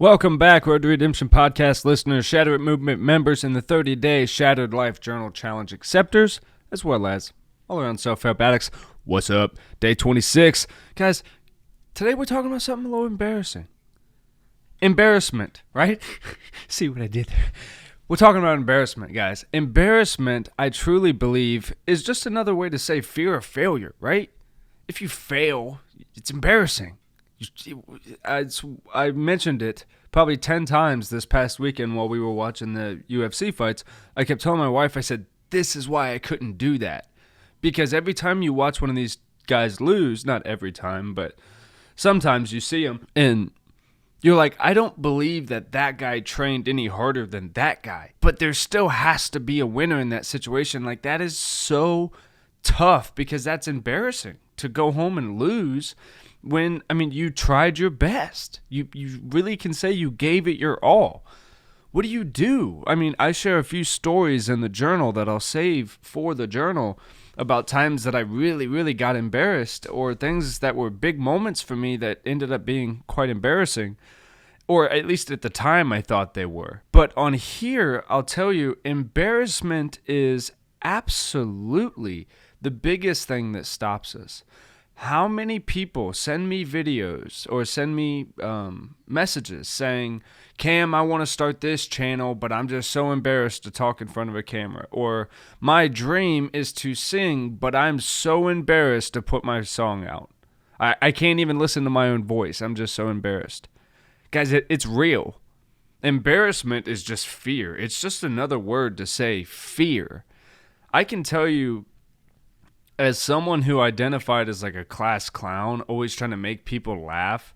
Welcome back, Road to Redemption podcast listeners, Shatter It Movement members, and the 30-day Shattered Life Journal Challenge acceptors, as well as all-around self-help addicts. What's up? Day 26. Guys, today we're talking about something a little embarrassing. Embarrassment, right? See what I did there? We're talking about embarrassment, guys. Embarrassment, I truly believe, is just another way to say fear of failure, right? If you fail, it's embarrassing. I mentioned it probably 10 times this past weekend while we were watching the UFC fights. I kept telling my wife, I said, this is why I couldn't do that. Because every time you watch one of these guys lose, not every time, but sometimes you see them, and you're like, I don't believe that guy trained any harder than that guy. But there still has to be a winner in that situation. Like, that is so tough because that's embarrassing to go home and lose when, you tried your best. You really can say you gave it your all. What do you do? I share a few stories in the journal that I'll save for the journal about times that I really, really got embarrassed, or things that were big moments for me that ended up being quite embarrassing, or at least at the time I thought they were. But on here, I'll tell you, embarrassment is absolutely the biggest thing that stops us. How many people send me videos or send me messages saying, Cam, I want to start this channel, but I'm just so embarrassed to talk in front of a camera. Or my dream is to sing, but I'm so embarrassed to put my song out. I can't even listen to my own voice. I'm just so embarrassed. Guys, it's real. Embarrassment is just fear. It's just another word to say fear. I can tell you, as someone who identified as like a class clown, always trying to make people laugh,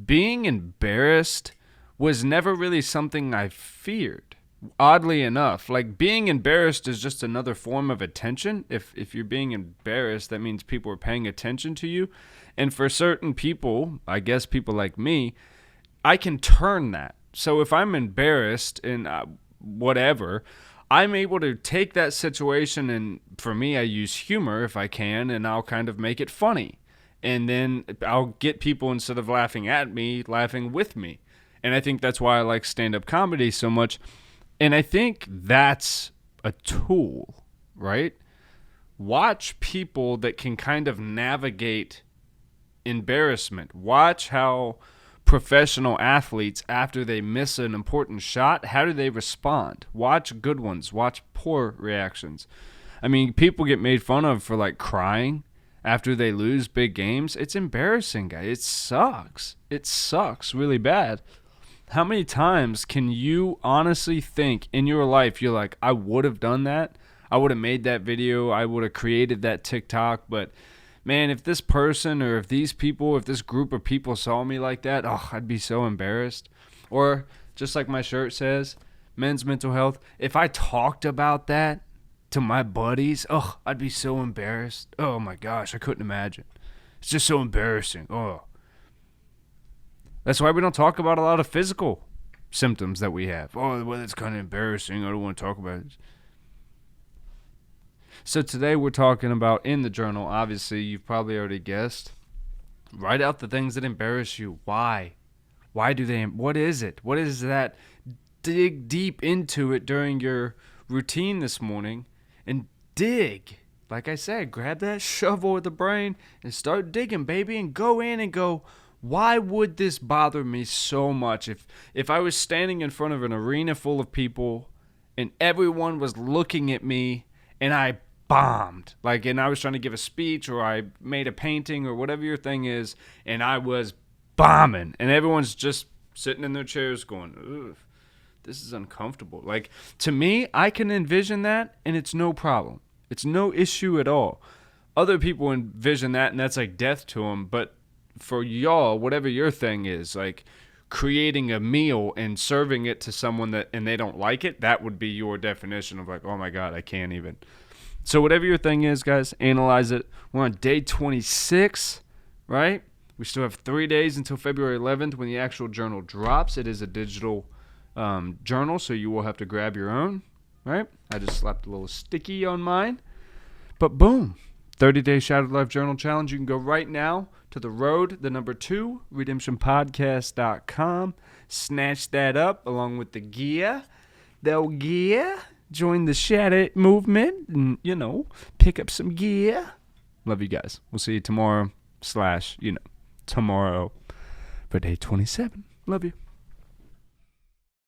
being embarrassed was never really something I feared. Oddly enough, like, being embarrassed is just another form of attention. If you're being embarrassed, that means people are paying attention to you. And for certain people, I guess people like me, I can turn that. So if I'm embarrassed in whatever, I'm able to take that situation, and for me, I use humor if I can, and I'll kind of make it funny. And then I'll get people, instead of laughing at me, laughing with me. And I think that's why I like stand-up comedy so much. And I think that's a tool, right? Watch people that can kind of navigate embarrassment. Watch how professional athletes, after they miss an important shot, how do they respond? Watch good ones. Watch poor reactions. People get made fun of for like crying after they lose big games. It's embarrassing, guys. It sucks. It sucks really bad. How many times can you honestly think in your life you're like, I would have done that. I would have made that video. I would have created that TikTok, but man, if this person or if these people, if this group of people saw me like that, I'd be so embarrassed. Or just like my shirt says, men's mental health. If I talked about that to my buddies, I'd be so embarrassed. Oh my gosh, I couldn't imagine. It's just so embarrassing. That's why we don't talk about a lot of physical symptoms that we have. It's kind of embarrassing. I don't want to talk about it. So today we're talking about, in the journal, obviously you've probably already guessed, write out the things that embarrass you. Why? What is it? What is that? Dig deep into it during your routine this morning and dig. Like I said, grab that shovel with the brain and start digging, baby, and go in and go, why would this bother me so much? If I was standing in front of an arena full of people and everyone was looking at me and I bombed, and I was trying to give a speech, or I made a painting, or whatever your thing is, and I was bombing, and everyone's just sitting in their chairs going, ugh, this is uncomfortable. Like, to me, I can envision that, and it's no problem. It's no issue at all. Other people envision that, and that's like death to them, but for y'all, whatever your thing is, like creating a meal and serving it to someone and they don't like it, that would be your definition of like, oh my God, I can't even. So whatever your thing is, guys, analyze it. We're on day 26, right? We still have 3 days until February 11th when the actual journal drops. It is a digital journal, so you will have to grab your own, right? I just slapped a little sticky on mine. But boom, 30-day Shattered Life Journal Challenge. You can go right now to the road, the number 2, redemptionpodcast.com. Snatch that up along with the gear. Join the Shattered movement and, pick up some gear. Love you guys. We'll see you tomorrow / tomorrow for day 27. Love you.